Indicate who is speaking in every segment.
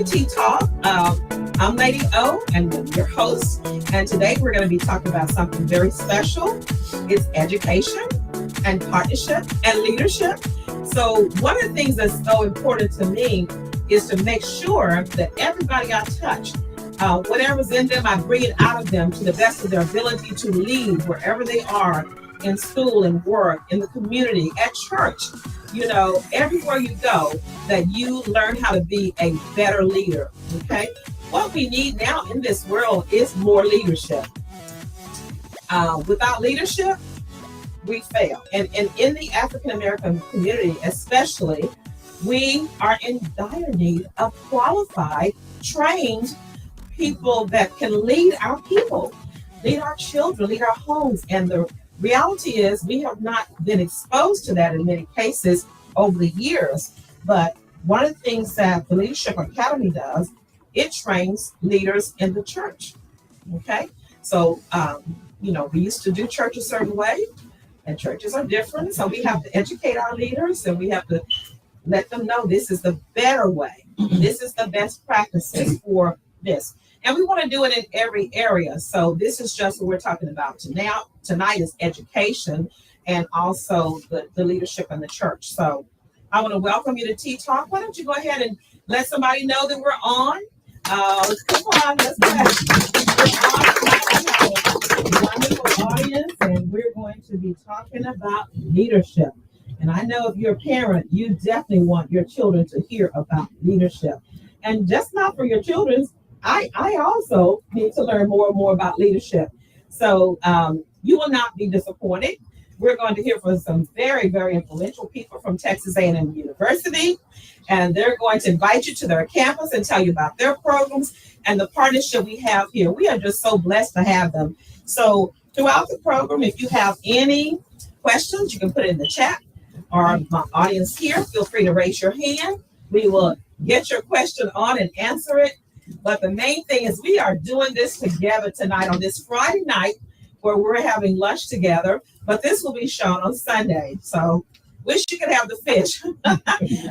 Speaker 1: Tea Talk. I'm Lady O, and I'm your host. And today we're going to be talking about something very special. It's education and partnership and leadership. So one of the things that's so important to me is to make sure that everybody I touch, whatever's in them, I bring it out of them to the best of their ability to lead wherever they are, in school and work, in the community, at church, everywhere you go, that you learn how to be a better leader, okay? What we need now in this world is more leadership. Without leadership, we fail. And in the African American community, especially, we are in dire need of qualified, trained people that can lead our people, lead our children, lead our homes. And the reality is we have not been exposed to that in many cases over the years. But one of the things that the Leadership Academy does, it trains leaders in the church. Okay. So, we used to do church a certain way, and churches are different. So we have to educate our leaders, and we have to let them know this is the better way. This is the best practices for this. And we want to do it in every area. So this is just what we're talking about tonight is education and also the leadership in the church. So I want to welcome you to Tea Talk. Why don't you go ahead and let somebody know that we're on? Come on, let's go ahead. We're on a wonderful audience, and we're going to be talking about leadership. And I know if you're a parent, you definitely want your children to hear about leadership. And just not for your children's, I also need to learn more and more about leadership. So you will not be disappointed. We're going to hear from some very, very influential people from Texas A&M University, and they're going to invite you to their campus and tell you about their programs and the partnership we have here. We are just so blessed to have them. So throughout the program, if you have any questions, you can put it in the chat, or my audience here, feel free to raise your hand. We will get your question on and answer it. But the main thing is we are doing this together tonight on this Friday night where we're having lunch together, but this will be shown on Sunday. So wish you could have the fish.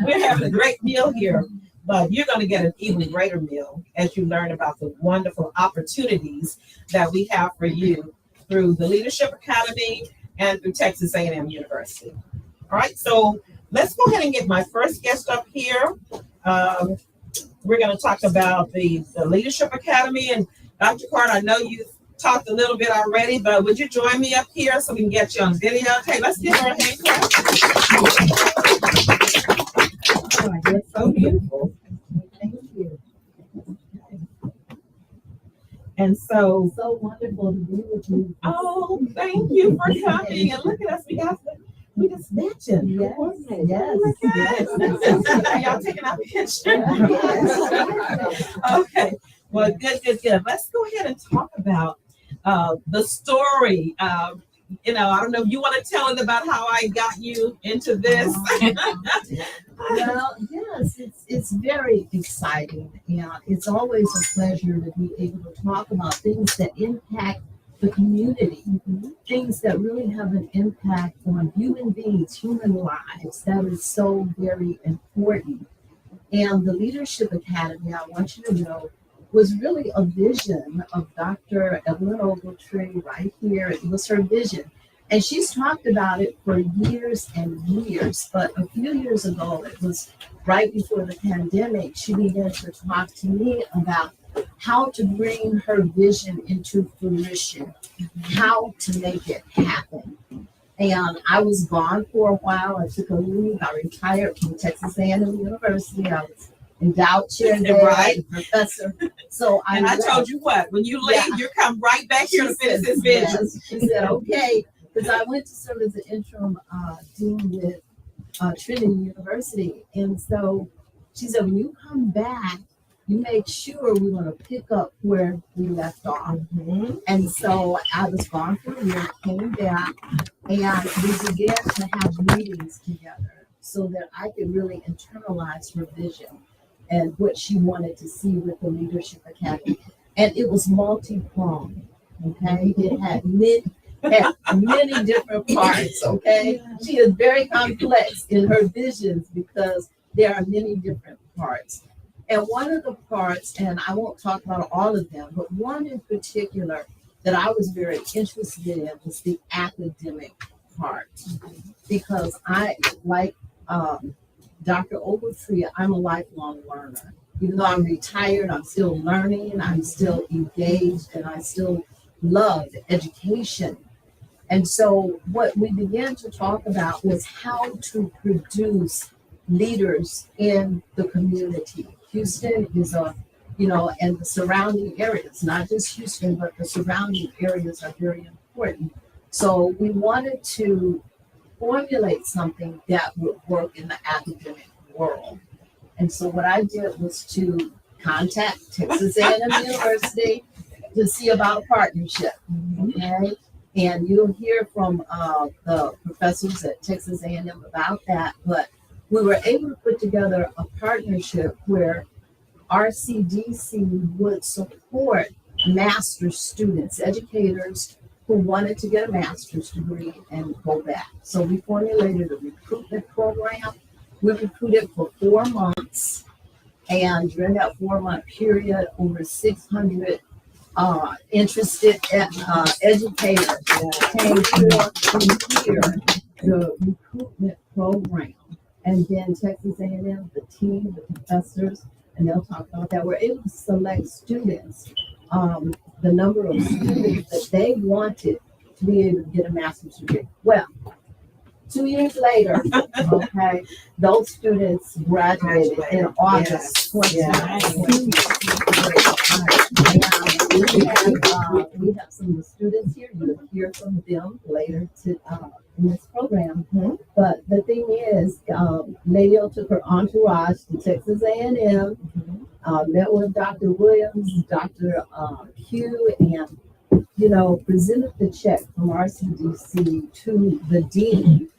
Speaker 1: We're having a great meal here, but you're going to get an even greater meal as you learn about the wonderful opportunities that we have for you through the Leadership Academy and through Texas A&M University. All right, so let's go ahead and get my first guest up here. We're going to talk about the Leadership Academy. And Dr. Carter, I know you've talked a little bit already, but would you join me up here so we can get you on video? Okay, let's give her a hand clap. Oh, you're so beautiful. Thank you. And so
Speaker 2: wonderful to be with you.
Speaker 1: Oh, thank you for coming. And look at us, we just mentioned.
Speaker 2: Yes.
Speaker 1: Y'all taking our picture? Okay. Well, good. Let's go ahead and talk about the story. I don't know if you want to tell it about how I got you into this.
Speaker 2: Well, yes, it's very exciting, and it's always a pleasure to be able to talk about things that impact the community, things that really have an impact on human beings, human lives. That is so very important. And the Leadership Academy, I want you to know, was really a vision of Dr. Evelyn Ogletree right here. It was her vision. And she's talked about it for years and years. But a few years ago, it was right before the pandemic, she began to talk to me about how to bring her vision into fruition, how to make it happen. And I was gone for a while. I took a leave. I retired from Texas A&M University. I was endowed chair there,
Speaker 1: right,
Speaker 2: professor. So
Speaker 1: I told you what, when you leave, you come right back here to finish this vision.
Speaker 2: Yes. She said, okay, because I went to serve as an interim dean with Trinity University. And so she said, when you come back, you make sure we want to pick up where we left off. And so I was gone for a year, came back, and we began to have meetings together so that I could really internalize her vision and what she wanted to see with the Leadership Academy. And it was multi-pronged, okay? It had many different parts, okay? She is very complex in her visions because there are many different parts. And one of the parts, and I won't talk about all of them, but one in particular that I was very interested in was the academic part. Because I, like Dr. Ogletree, I'm a lifelong learner. Even though I'm retired, I'm still learning, I'm still engaged, and I still love education. And so what we began to talk about was how to produce leaders in the community. Houston is and the surrounding areas, not just Houston, but the surrounding areas are very important. So we wanted to formulate something that would work in the academic world. And so what I did was to contact Texas A&M University to see about a partnership. Okay, and you'll hear from the professors at Texas A&M about that. But we were able to put together a partnership where RCDC would support master's students, educators who wanted to get a master's degree and go back. So we formulated a recruitment program. We recruited for 4 months, and during that 4-month period, over 600 interested educators came forth to hear the recruitment program. And then Texas A&M, the team, the professors, and they'll talk about that. We're able to select students, the number of students that they wanted to be able to get a master's degree. Well, 2 years later, okay, those students graduated in August 2019. We have some of the students here. You'll hear from them later in this program. But the thing is, Leo took her entourage to Texas A&M, met with Dr. Williams, Dr. Q, and presented the check from RCDC to the dean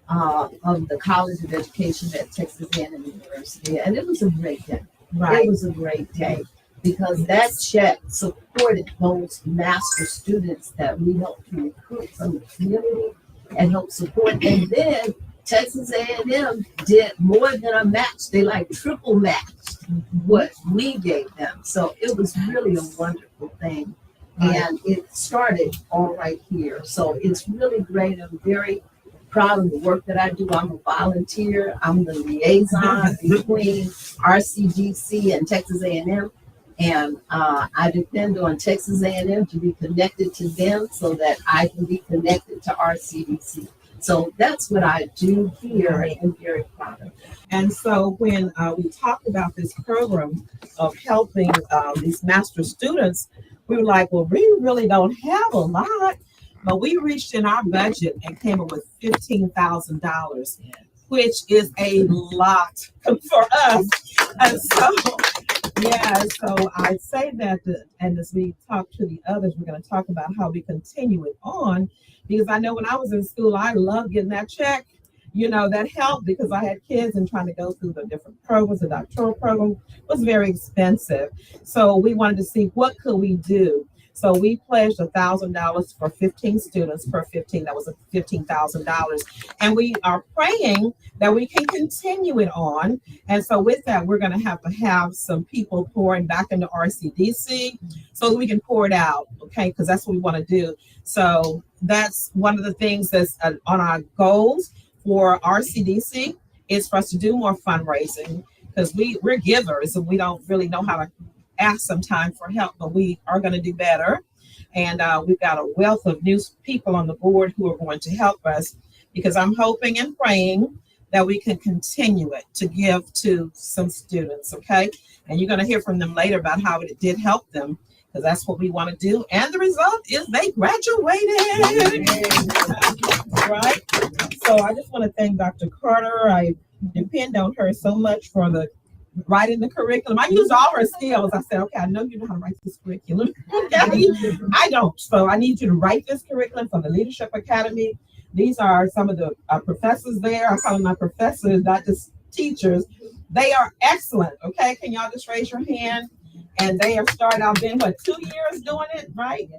Speaker 2: of the College of Education at Texas A&M University, and it was a great day. It was a great day because that check supported those master students that we helped to recruit from the community and help support. And then Texas A&M did more than a match; they triple matched what we gave them. So it was really a wonderful thing, and it started all right here. So it's really great. I'm very proud of the work that I do. I'm a volunteer. I'm the liaison between RCDC and Texas A&M, and I depend on Texas A&M to be connected to them so that I can be connected to RCDC. So that's what I do here, and I'm very proud of it.
Speaker 1: And so when we talked about this program of helping these master students, we were like, well, we really don't have a lot. But we reached in our budget and came up with $15,000, which is a lot for us. And so I say that, and as we talk to the others, we're going to talk about how we continue it on, because I know when I was in school, I loved getting that check. That helped because I had kids and trying to go through the different programs. The doctoral program was very expensive. So we wanted to see what could we do. So we pledged $1,000 for 15 students per 15. That was $15,000. And we are praying that we can continue it on. And so with that, we're going to have some people pouring back into RCDC so that we can pour it out, okay? Because that's what we want to do. So that's one of the things that's on our goals for RCDC is for us to do more fundraising, because we're givers and we don't really know how to ask sometimes for help, but we are going to do better. And we've got a wealth of new people on the board who are going to help us, because I'm hoping and praying that we can continue it to give to some students, okay? And you're going to hear from them later about how it did help them, because that's what we want to do. And the result is they graduated, right? So I just want to thank Dr. Carter. I depend on her so much for writing the curriculum. I used all her skills. I said, okay, I know you know how to write this curriculum. Okay, I don't. So I need you to write this curriculum from the Leadership Academy. These are some of the professors there. I call them my professors, not just teachers. They are excellent. Okay, can y'all just raise your hand? And they are started out been 2 years doing it, right?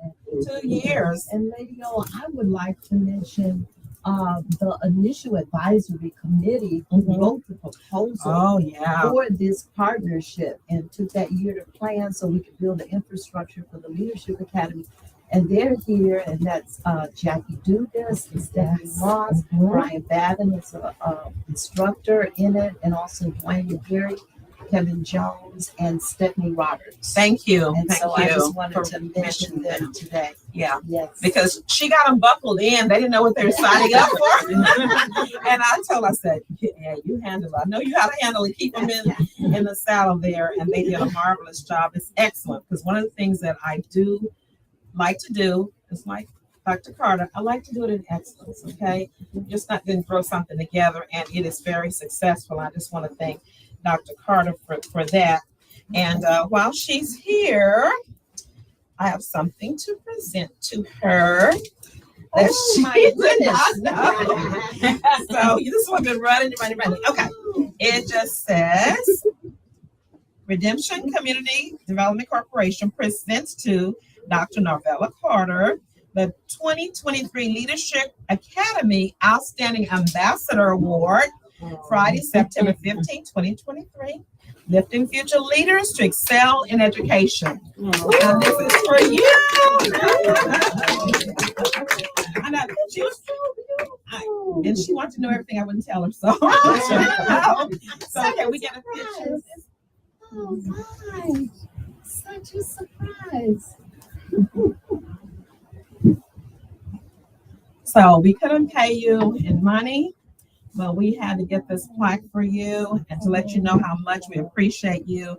Speaker 1: 2 years.
Speaker 2: And Lady O, I would like to mention the initial advisory committee
Speaker 1: Mhm.
Speaker 2: wrote the proposal
Speaker 1: Oh, yeah.
Speaker 2: for this partnership and took that year to plan so we could build the infrastructure for the Leadership Academy. And they're here, and that's Jackie Dugas, Stephanie Moss,
Speaker 1: Mhm.
Speaker 2: Brian Babin is a instructor in it, and also Dwayne McGarry, Kevin Jones, and Stephanie Roberts.
Speaker 1: Thank you.
Speaker 2: And
Speaker 1: Thank
Speaker 2: so I
Speaker 1: you
Speaker 2: just wanted
Speaker 1: for
Speaker 2: to mention
Speaker 1: mentioning
Speaker 2: them
Speaker 1: them.
Speaker 2: today.
Speaker 1: Yeah,
Speaker 2: Yes.
Speaker 1: because she got them buckled in. They didn't know what they were signing up for. And I told her, I said, yeah, you handle it. I know you how to handle it. Keep them in the saddle there. And they did a marvelous job. It's excellent because one of the things that I do like to do is like Dr. Carter, I like to do it in excellence, okay? Just not then throw something together, and it is very successful. I just want to thank Dr. Carter for that. And while she's here, I have something to present to her. That
Speaker 2: Oh, my
Speaker 1: she
Speaker 2: goodness.
Speaker 1: did not know. So you just want to run. Okay. It just says Redemption Community Development Corporation presents to Dr. Narvella Carter the 2023 Leadership Academy Outstanding Ambassador Award, Friday, September 15, 2023. Lifting future leaders to excel in education. And this is for you. I know she was and she wanted to know everything. I wouldn't tell her, so so okay, we get a picture.
Speaker 2: Oh my, such a surprise.
Speaker 1: So we couldn't pay you in money, but we had to get this plaque for you and to let you know how much we appreciate you,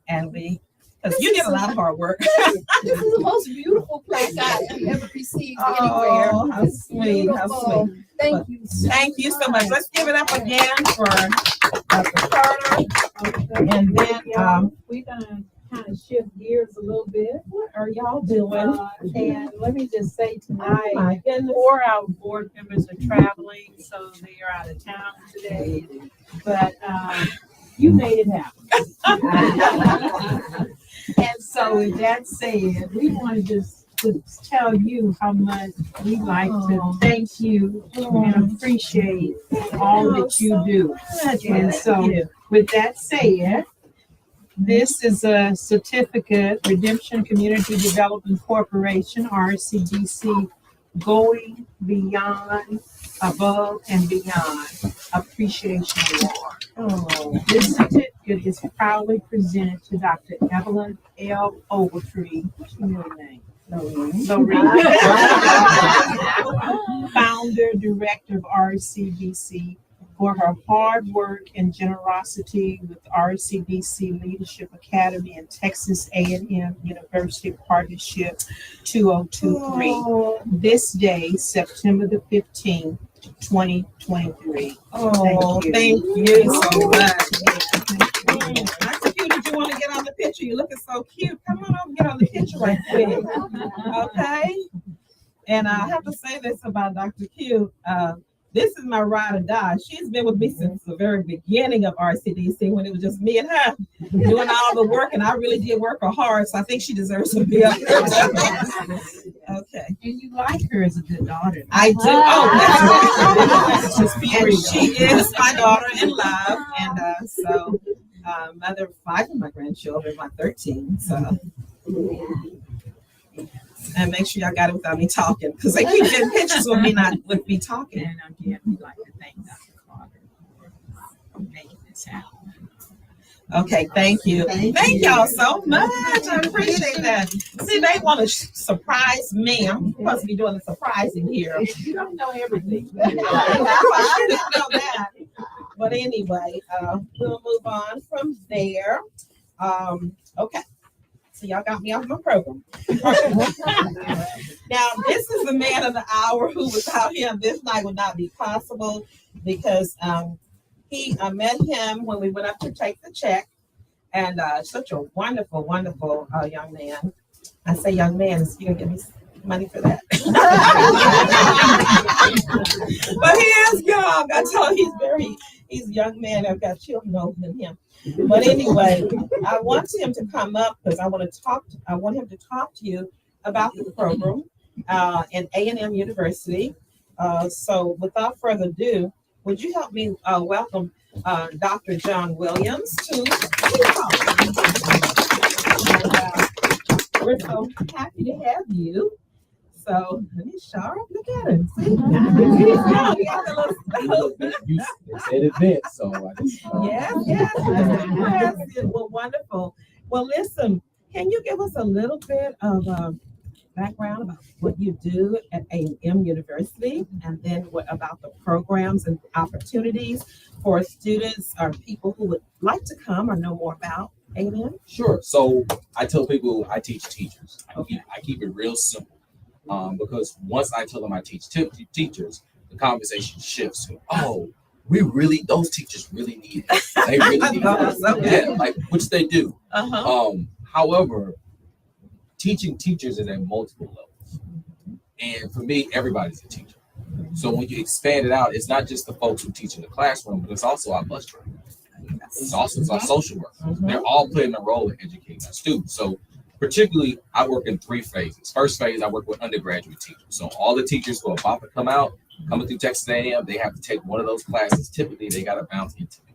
Speaker 1: and because you did a lot of hard work.
Speaker 2: This is the most beautiful plaque I have ever received anywhere.
Speaker 1: Oh, how
Speaker 2: It's
Speaker 1: sweet, how
Speaker 2: beautiful.
Speaker 1: sweet.
Speaker 2: Thank you.
Speaker 1: Thank you so much. Let's give it up again for Dr. Carter. And then
Speaker 3: We're gonna kind of shift gears a little bit.
Speaker 1: what are y'all doing?
Speaker 3: And let me just say
Speaker 1: Oh
Speaker 3: tonight,
Speaker 1: my goodness.
Speaker 3: 4 our board members are traveling, so they are out of town today. But you made it happen. And so with that said, we want to just tell you how much we like to thank you and appreciate all that you do. And so with that said, this is a certificate, Redemption Community Development Corporation, RCDC, going beyond, above and beyond appreciation award.
Speaker 1: Oh,
Speaker 3: This certificate is proudly presented to Dr. Evelyn L. Ogletree. What's your middle name? Lorene. Founder, Director of RCDC, for her hard work and generosity with RCDC Leadership Academy and Texas A&M University Partnership 2023. This day, September the 15th, 2023.
Speaker 1: oh, thank you so much. Dr. Q, did you want to get on the picture? You're looking so cute. Come on over and get on the picture right quick. Okay. And I have to say this about Dr. Q. This is my ride or die. She's been with me since the very beginning of RCDC when it was just me and her doing all the work, and I really did work her hard, so I think she deserves to be up there. Okay.
Speaker 3: And you like her as a good daughter.
Speaker 1: I do. Oh, that's and she is my daughter in love, and so mother of 5 of my grandchildren, my 13. So. And make sure y'all got it without me talking, because they keep getting pictures with me not with me talking.
Speaker 3: And again, we'd like to thank Dr. Carter for making this happen.
Speaker 1: Okay, thank you.
Speaker 2: Thank
Speaker 1: Thank
Speaker 2: you.
Speaker 1: y'all so much. I appreciate that. See, they want to surprise me. I'm supposed to be doing the surprising here.
Speaker 3: You don't know everything.
Speaker 1: I didn't know that. But anyway, we'll move on from there. Okay. So y'all got me off my program. Now, this is the man of the hour who without him, this night would not be possible because I met him when we went up to take the check, and such a wonderful, wonderful young man. I say young man, is you gonna give me money for that? But he is young. I tell you, he's a young man. I've got children older than him. But anyway, I want him to come up because I want him to talk to you about the program in A&M University. So without further ado, would you help me welcome Dr. John Williams to we're so happy to have you. So, Sharp, look at him. See?
Speaker 4: You said event, so I just.
Speaker 1: Yes. Well, wonderful. Well, listen, can you give us a little bit of background about what you do at A&M University, and then what about the programs and opportunities for students or people who would like to come or know more about A&M?
Speaker 4: Sure. So I tell people I teach teachers.
Speaker 1: Okay.
Speaker 4: I keep it real simple, because once I tell them I teach teachers, the conversation shifts to, oh, those teachers really need it. They really need it.
Speaker 1: Okay.
Speaker 4: Yeah, like which they do.
Speaker 1: Uh-huh.
Speaker 4: However, teaching teachers is at multiple levels, and for me, everybody's a teacher. So when you expand it out, it's not just the folks who teach in the classroom, but it's also our bus drivers. It's also our social workers.
Speaker 1: Mhm.
Speaker 4: They're all playing a role in educating our students. So particularly, I work in 3 phases. First phase, I work with undergraduate teachers. So all the teachers who are about to come out, coming through Texas A&M, they have to take one of those classes. Typically, they got to bounce into it.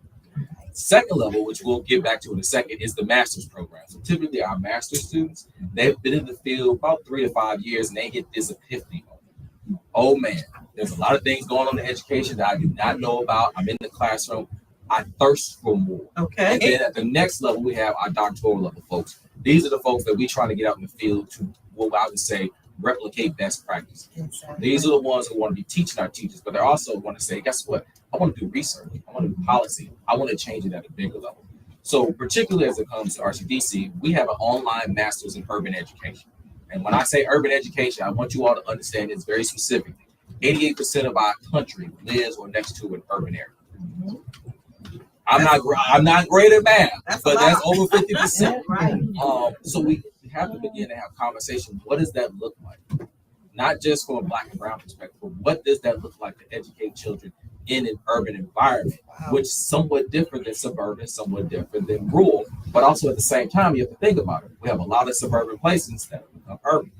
Speaker 4: Second level, which we'll get back to in a second, is the master's program. So typically, our master's students, they've been in the field about 3 to 5 years, and they get this epiphany. Oh man, there's a lot of things going on in education that I do not know about. I'm in the classroom. I thirst for more.
Speaker 1: Okay.
Speaker 4: And then at the next level, we have our doctoral level folks. These are the folks that we try to get out in the field to, what I would say, replicate best practice.
Speaker 1: Exactly.
Speaker 4: These are the ones who want to be teaching our teachers, but they also want to say, guess what? I want to do research. I want to do policy. I want to change it at a bigger level. So particularly as it comes to RCDC, we have an online master's in urban education. And when I say urban education, I want you all to understand it's very specific. 88% of our country lives or next to an urban area.
Speaker 1: Mhm.
Speaker 4: I'm not great at math,
Speaker 1: That's
Speaker 4: but
Speaker 1: a
Speaker 4: that's
Speaker 1: lot.
Speaker 4: over 50%.
Speaker 1: Right.
Speaker 4: So we have to begin to have conversation. What does that look like? Not just from a Black and brown perspective, but what does that look like to educate children in an urban environment,
Speaker 1: Wow.
Speaker 4: which is somewhat different than suburban, somewhat different than rural, but also at the same time, you have to think about it. We have a lot of suburban places that have become urban.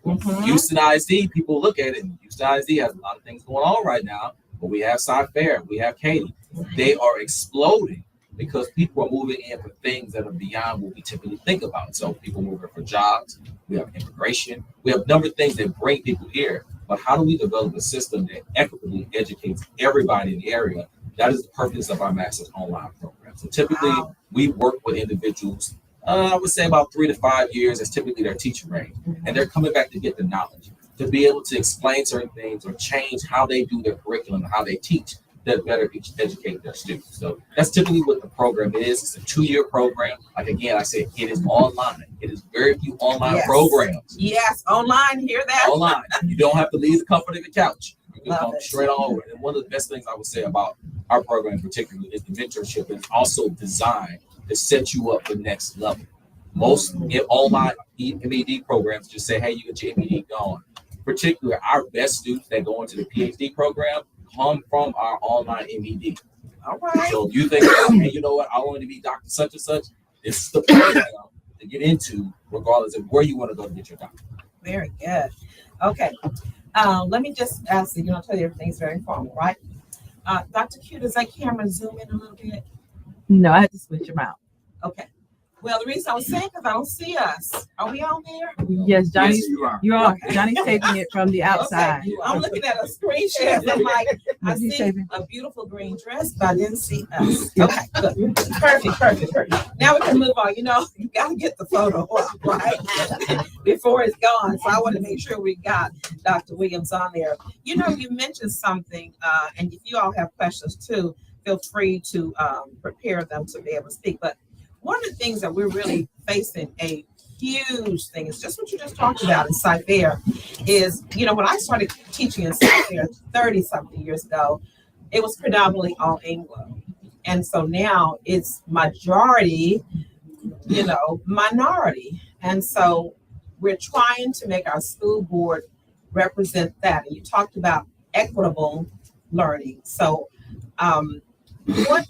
Speaker 1: Mhm.
Speaker 4: Houston ISD, people look at it, and Houston ISD has a lot of things going on right now, but we have Cy-Fair, we have Katy. They are exploding because people are moving in for things that are beyond what we typically think about. So people moving for jobs, we have immigration, we have a number of things that bring people here. But how do we develop a system that equitably educates everybody in the area? That is the purpose of our master's online program. So typically,
Speaker 1: Wow.
Speaker 4: we work with individuals, I would say about 3 to 5 years is typically their teaching range. And they're coming back to get the knowledge, to be able to explain certain things or change how they do their curriculum, how they teach, that better educate their students. So that's typically what the program is. It's a 2-year program. Like again, I said, it is online. It is very few online
Speaker 1: Yes.
Speaker 4: programs.
Speaker 1: Yes, online, hear that?
Speaker 4: Online. You don't have to leave the comfort of the couch. You can
Speaker 1: Love
Speaker 4: come
Speaker 1: it.
Speaker 4: straight on over. And one of the best things I would say about our program particularly is the mentorship is also designed to set you up for next level. Most online MED programs just say, hey, you get your MED going. Particularly our best students that go into the PhD program come from our online MED.
Speaker 1: All right.
Speaker 4: So if you think, hey, you know what, I want to be Dr. Such and Such, this is the program to get into, regardless of where you want to go to get your doctor.
Speaker 1: Very good. Okay. Let me just ask you, I'll tell you everything's very formal, right? Dr. Q, does that camera zoom in a little bit?
Speaker 3: No, I had to switch them out.
Speaker 1: Okay. Well, the reason I was saying, because I don't see us. Are we on there?
Speaker 3: Yes, Johnny,
Speaker 4: Yes, you are.
Speaker 3: you're on.
Speaker 1: Okay.
Speaker 3: Johnny's taping it from the outside.
Speaker 1: Okay. I'm looking at a screen share. I'm like, I
Speaker 3: Is he
Speaker 1: see
Speaker 3: taping?
Speaker 1: a beautiful green dress, but I didn't see us. Okay, good. Perfect. Now we can move on. You know, you got to get the photo up, right? Before it's gone. So I want to make sure we got Dr. Williams on there. You know, you mentioned something, and if you all have questions too, feel free to prepare them to be able to speak. But one of the things that we're really facing a huge thing is just what you just talked about in Cy-Fair is, you know, when I started teaching in Cy-Fair 30 something years ago, it was predominantly all Anglo. And so now it's majority, you know, minority. And so we're trying to make our school board represent that. And you talked about equitable learning. So what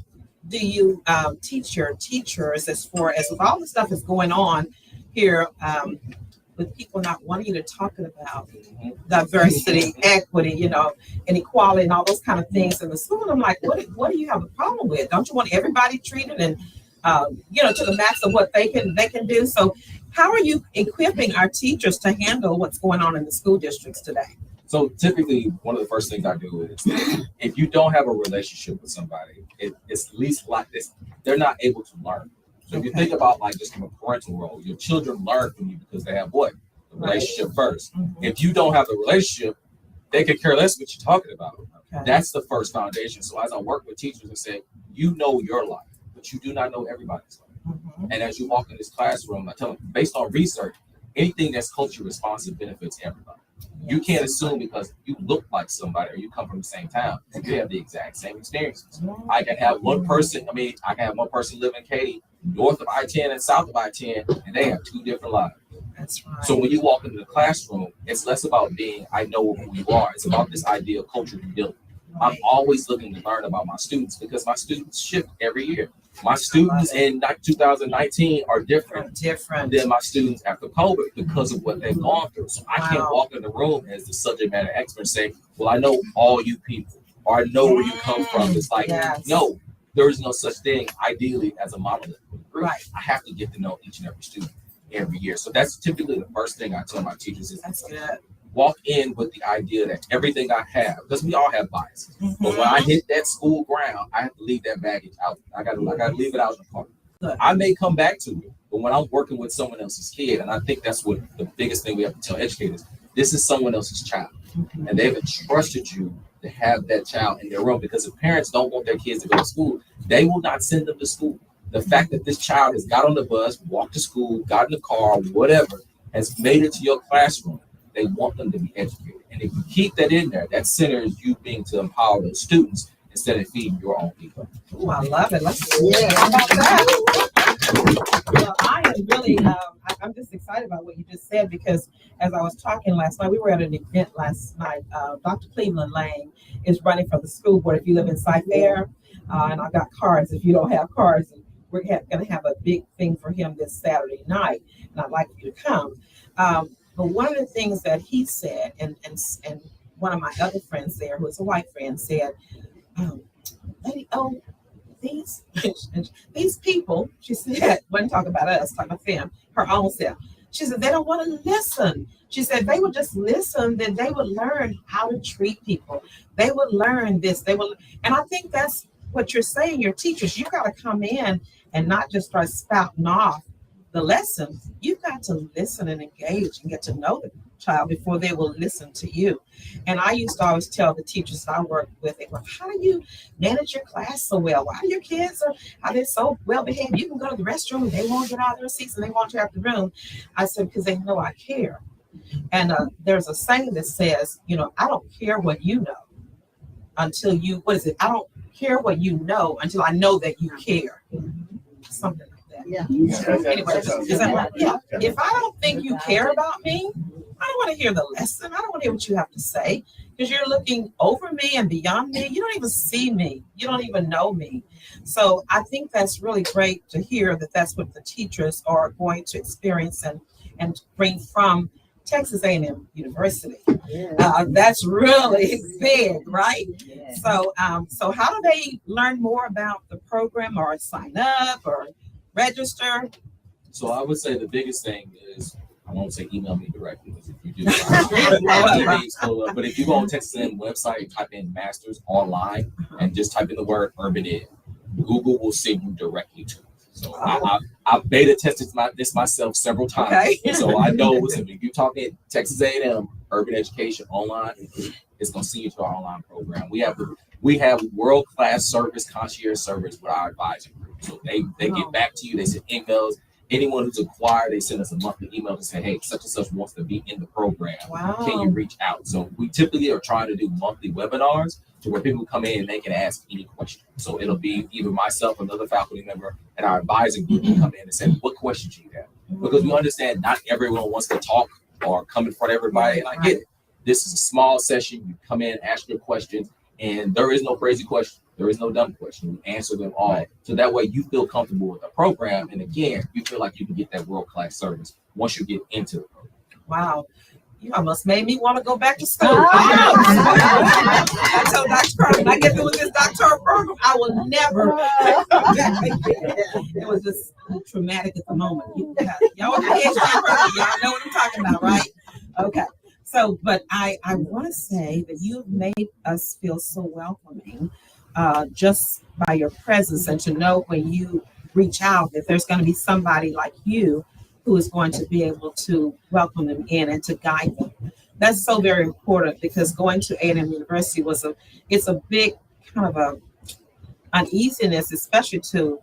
Speaker 1: do you teach your teachers as far as with all the stuff that's going on here with people not wanting to talk about diversity, equity, and equality and all those kind of things in the school. And I'm like, what do you have a problem with? Don't you want everybody treated and to the max of what they can do? So how are you equipping our teachers to handle what's going on in the school districts today?
Speaker 4: So typically, one of the first things I do is if you don't have a relationship with somebody, it's least like this, they're not able to learn. So if you think about like just from a parental role, your children learn from you because they have what? The relationship first.
Speaker 1: Mm-hmm.
Speaker 4: If you don't have the relationship, they could care less what you're talking about.
Speaker 1: Okay.
Speaker 4: That's the first foundation. So as I work with teachers and say, you know your life, but you do not know everybody's life.
Speaker 1: Mm-hmm.
Speaker 4: And as you walk in this classroom, I tell them, based on research, anything that's culture responsive benefits everybody. You can't assume because you look like somebody or you come from the same town, you have the exact same experiences. I can have one person live in Katy, north of I-10 and south of I-10, and they have two different lives.
Speaker 1: That's right.
Speaker 4: So when you walk into the classroom, it's less about being, I know who you are. It's about this idea of culture building. I'm always looking to learn about my students because my students shift every year. My students in 2019 are different than my students after COVID because of what they've gone through. So I can't walk in the room as the subject matter expert and say, well, I know all you people, or I know where you come from. It's like, no, there is no such thing ideally as a monolith.
Speaker 1: Right.
Speaker 4: I have to get to know each and every student every year. So that's typically the first thing I tell my teachers is
Speaker 1: That's good.
Speaker 4: walk in with the idea that everything I have, because we all have biases.
Speaker 1: Mm-hmm.
Speaker 4: But when I hit that school ground, I have to leave that baggage out. I gotta leave it out in the car. I may come back to it, but when I'm working with someone else's kid, and I think that's what the biggest thing we have to tell educators, this is someone else's child.
Speaker 1: Mm-hmm.
Speaker 4: And they've entrusted you to have that child in their room because if parents don't want their kids to go to school, they will not send them to school. The fact that this child has got on the bus, walked to school, got in the car, whatever, has made it to your classroom, they want them to be educated. And if you keep that in there, that centers you being to empower those students instead of feeding your own people.
Speaker 1: Oh, I love it. How about that? Well, I am really, I'm just excited about what you just said because as I was talking last night, we were at an event last night. Dr. Cleveland Lang is running for the school board if you live in Cyfair. And I've got cards if you don't have cards. And we're going to have a big thing for him this Saturday night. And I'd like you to come. But one of the things that he said, and one of my other friends there, who is a white friend, said, Lady O, these people, she said, wasn't talking about us, talking about them, her own self. She said, they don't want to listen. She said, they would just listen, then they would learn how to treat people. They would learn this. And I think that's what you're saying, your teachers, you got to come in and not just start spouting off the lessons. You've got to listen and engage and get to know the child before they will listen to you. And I used to always tell the teachers I work with, they go, how do you manage your class so well? Why do your kids are they so well behaved? You can go to the restroom and they won't get out of their seats and they won't tear up the room. I said, because they know I care. And there's a saying that says, I don't care what you know until you, I don't care what you know until I know that you care. Something like that.
Speaker 2: Yeah.
Speaker 1: Anyway, is that right? Yeah. If I don't think you care about me, I don't want to hear the lesson. I don't want to hear what you have to say because you're looking over me and beyond me. You don't even see me. You don't even know me. So I think that's really great to hear that that's what the teachers are going to experience and bring from Texas A&M University. That's really big, right?
Speaker 2: Yeah.
Speaker 1: So how do they learn more about the program or sign up or register?
Speaker 4: So I would say the biggest thing is, I won't say email me directly because if you do, but if you go on Texas A&M website, type in Masters Online and just type in the word Urban Ed, Google will send you directly to it. So I beta tested this myself several times.
Speaker 1: Okay.
Speaker 4: So I know if you're talking Texas A&M Urban Education Online, it's going to send you to our online program. We have world-class service, concierge service with our advisory group. So they get back to you. They send emails. Anyone who's acquired, they send us a monthly email to say, hey, such and such wants to be in the program.
Speaker 1: Wow.
Speaker 4: Can you reach out? So we typically are trying to do monthly webinars to where people come in and they can ask any question. So it'll be either myself, another faculty member, and our advising group will come in and say, what questions do you have? Because we understand not everyone wants to talk or come in front of everybody. And I get it. This is a small session. You come in, ask your questions, and there is no crazy question. There is no dumb question. We answer them all. So that way you feel comfortable with the program. And again, you feel like you can get that world-class service once you get into the program.
Speaker 1: Wow. You almost made me want to go back to school. I told Dr. Carter, when I get through with this doctoral program, I will never come back again. It was just traumatic at the moment. Y'all with the PhD program, y'all know what I'm talking about, right? Okay. So, but I want to say that you've made us feel so welcoming just by your presence, and to know when you reach out that there's going to be somebody like you who is going to be able to welcome them in and to guide them. That's so very important, because going to A&M University it's a big kind of a uneasiness, especially to,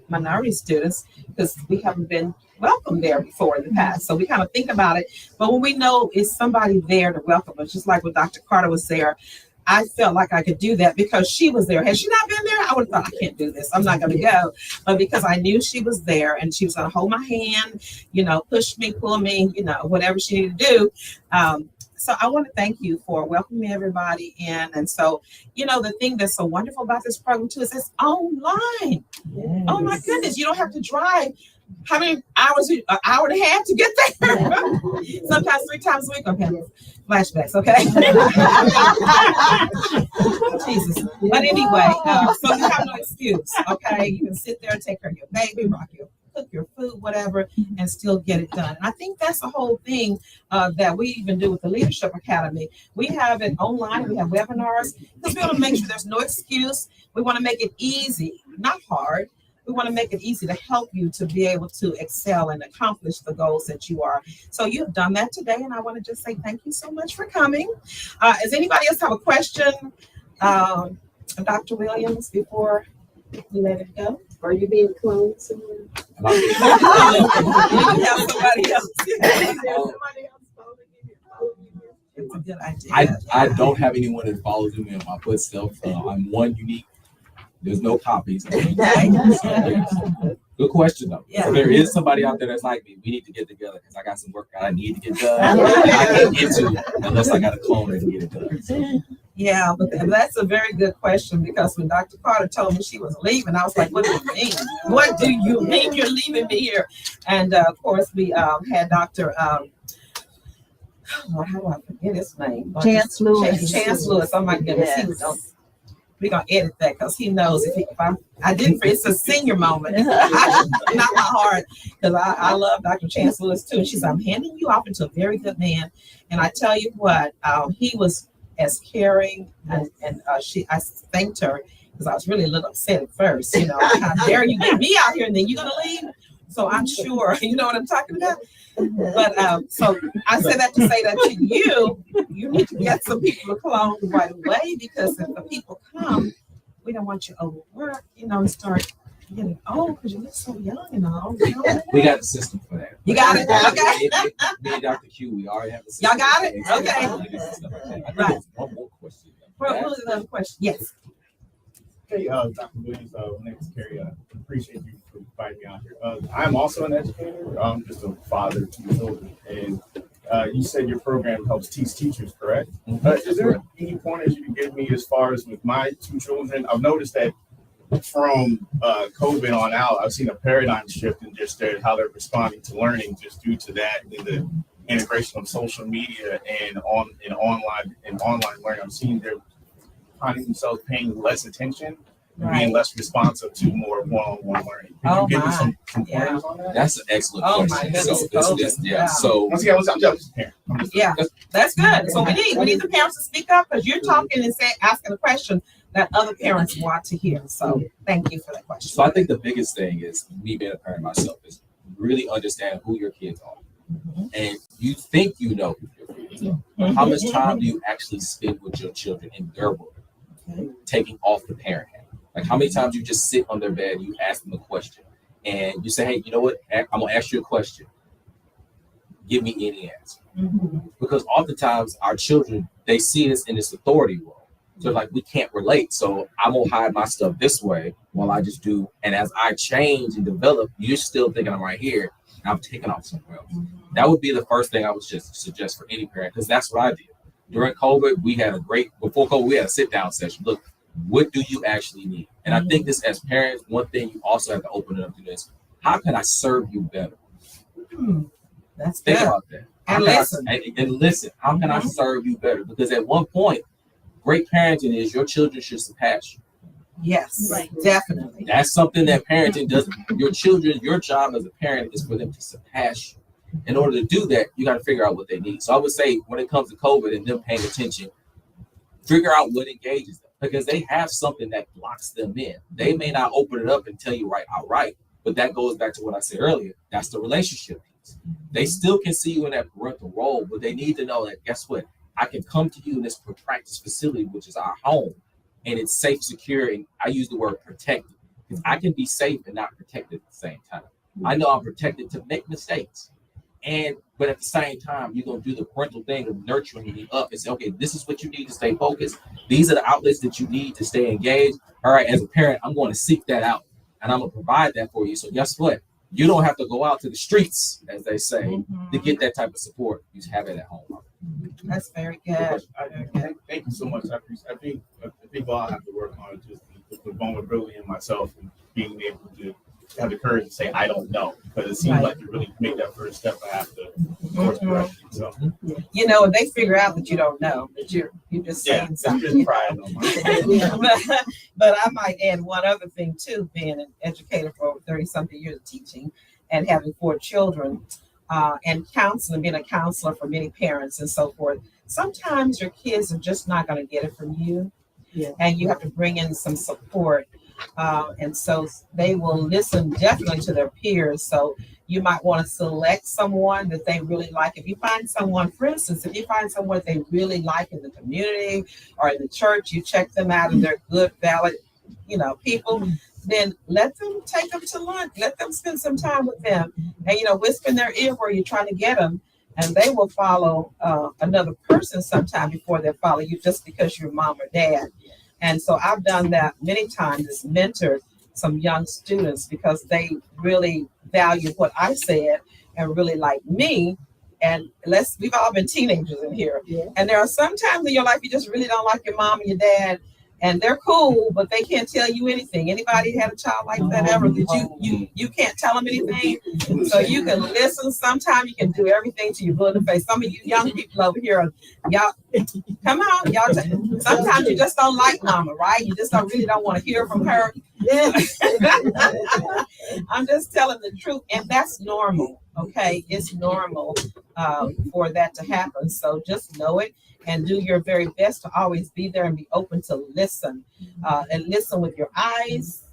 Speaker 1: minority students, because we haven't been welcomed there before in the past. So we kind of think about it. But when we know it's somebody there to welcome us, just like when Dr. Carter was there, I felt like I could do that because she was there. Had she not been there, I would have thought, I can't do this. I'm not going to go. But because I knew she was there and she was going to hold my hand, push me, pull me, whatever she needed to do. So I want to thank you for welcoming everybody in. And so, the thing that's so wonderful about this program too is it's online. Yes. Oh my goodness. You don't have to drive. How many hours? An hour and a half to get there? Sometimes 3 times a week. I'm having flashbacks, okay? Jesus. But anyway, so you have no excuse, okay? You can sit there and take care of your baby, cook your food, whatever, and still get it done. And I think that's the whole thing that we even do with the Leadership Academy. We have it online. We have webinars because we want to make sure there's no excuse. We want to make it easy, not hard. We want to make it easy to help you to be able to excel and accomplish the goals that you are. So you've done that today, and I want to just say thank you so much for coming. Does anybody else have a question, Dr. Williams, before we let it go?
Speaker 5: Are you being cloned somewhere?
Speaker 1: You have somebody else. It's a good idea.
Speaker 4: I don't have anyone that follows me in my footsteps. I'm one unique. There's no copies. Good question though.
Speaker 1: Yeah.
Speaker 4: So there is somebody out there that's like me. We need to get together because I got some work I need to get done. I can't get to it unless I got a clone and get it done. So.
Speaker 1: Yeah, but that's a very good question, because when Dr. Carter told me she was leaving, I was like, what do you mean? What do you mean you're leaving me here? And of course, we had Dr. How do I forget his name?
Speaker 2: Chance Lewis.
Speaker 1: Chance Lewis. Oh my goodness.
Speaker 2: Yes.
Speaker 1: We're going to edit that because he knows if I didn't, it's a senior moment. Not my heart, because I love Dr. Chance Lewis too. And she said, I'm handing you off into a very good man. And I tell you what, he was as caring, and I thanked her because I was really a little upset at first. How dare you get me out here and then you're going to leave? So I'm sure, you know what I'm talking about? But so I said that to say that to you need to get some people to clone right away, because if the people come, we don't want you overworked, and start getting old because you look so young and all.
Speaker 4: We got a system for that.
Speaker 1: You got it? Okay.
Speaker 4: Me and Dr. Q, we already have a system.
Speaker 1: Y'all got it? Okay. Right.
Speaker 4: One more question.
Speaker 1: What was the other question? Yes.
Speaker 6: Hey, Dr. Williams, my name is Kerry. Appreciate you for inviting me out here. I'm also an educator. I'm just a father of 2 children. And you said your program helps teach teachers, correct?
Speaker 4: Mm-hmm.
Speaker 6: Is there any pointers you can give me as far as with my 2 children? I've noticed that from COVID on out, I've seen a paradigm shift in just how they're responding to learning, just due to that and the integration of social media and online learning. I'm seeing they're finding themselves paying less attention, being less responsive to more one-on-one learning. Can you give me some pointers on that?
Speaker 4: That's an excellent
Speaker 1: Oh
Speaker 4: question.
Speaker 1: my goodness.
Speaker 4: So
Speaker 6: Once again, I'm just a parent.
Speaker 1: Yeah, that's good. So we need the parents to speak up, because you're talking and asking a question that other parents want to hear. So thank you for that question.
Speaker 4: So I think the biggest thing is, me being a parent myself, is really understand who your kids are.
Speaker 1: Mm-hmm.
Speaker 4: And you think you know who your kids are. But how much time do you actually spend with your children in their world?
Speaker 1: Okay.
Speaker 4: Taking off the parent hat. Like, how many times you just sit on their bed, you ask them a question, and you say, hey, you know what? I'm going to ask you a question. Give me any answer.
Speaker 1: Mm-hmm.
Speaker 4: Because oftentimes our children, they see us in this authority role. So like, we can't relate. So I'm going to hide my stuff this way while I just do. And as I change and develop, you're still thinking I'm right here, and I'm taking off somewhere else.
Speaker 1: Mm-hmm.
Speaker 4: That would be the first thing I would just suggest for any parent, because that's what I did. During COVID, before COVID, we had a sit down session. Look, what do you actually need? And I think this, as parents, one thing you also have to open it up to this: how can I serve you better?
Speaker 1: That's
Speaker 4: Think
Speaker 1: good.
Speaker 4: about that.
Speaker 1: And listen.
Speaker 4: And listen, how can I serve you better? Because at one point, great parenting is your children should surpass you.
Speaker 1: Yes,
Speaker 2: Right.
Speaker 1: definitely.
Speaker 4: That's something that parenting does. Your children, your job as a parent is for them to surpass you. In order to do that, you got to figure out what they need. So I would say when it comes to COVID and them paying attention, figure out what engages them because they have something that blocks them in. They may not open it up and tell you outright, but that goes back to what I said earlier. That's the relationship piece. They still can see you in that parental role, but they need to know that, guess what? I can come to you in this practice facility, which is our home, and it's safe, secure, and I use the word protected because I can be safe and not protected at the same time. I know I'm protected to make mistakes, but at the same time, you're gonna do the parental thing of nurturing me up and say, okay, this is what you need to stay focused. These are the outlets that you need to stay engaged. All right, as a parent, I'm going to seek that out, and I'm gonna provide that for you. So guess what? You don't have to go out to the streets, as they say, to get that type of support. You just have it at home.
Speaker 1: That's very good.
Speaker 6: Thank you so much. I think we all have to work on just the vulnerability in myself and being able to have the courage to say I don't know, because it seems like you really make that first step. I have to course correction. So
Speaker 1: If they figure out that you don't know, that you're just saying
Speaker 6: it's
Speaker 1: something.
Speaker 6: just pride on my
Speaker 1: but I might add one other thing too, being an educator for over 30-something years of teaching and having 4 children, and counseling, being a counselor for many parents and so forth. Sometimes your kids are just not going to get it from you, and you have to bring in some support. And so they will listen definitely to their peers. So you might want to select someone that they really like. If you find someone, for instance, if you find someone they really like in the community or in the church, you check them out and they're good, valid, people, then let them take them to lunch. Let them spend some time with them and, whisper in their ear where you're trying to get them. And they will follow another person sometime before they follow you just because you're mom or dad. And so I've done that many times, is mentored some young students because they really value what I said and really like me. And we've all been teenagers in here. Yeah. And there are some times in your life you just really don't like your mom and your dad, and they're cool, but they can't tell you anything. Anybody had a child like that ever? That you can't tell them anything? So you can listen. Sometimes you can do everything to your blue in the face. Some of you young people over here, y'all, come on, y'all. Sometimes you just don't like mama, right? You just really don't want to hear from her. I'm just telling the truth, and that's normal. Okay, it's normal for that to happen. So just know it and do your very best to always be there and be open to listen, and listen with your eyes.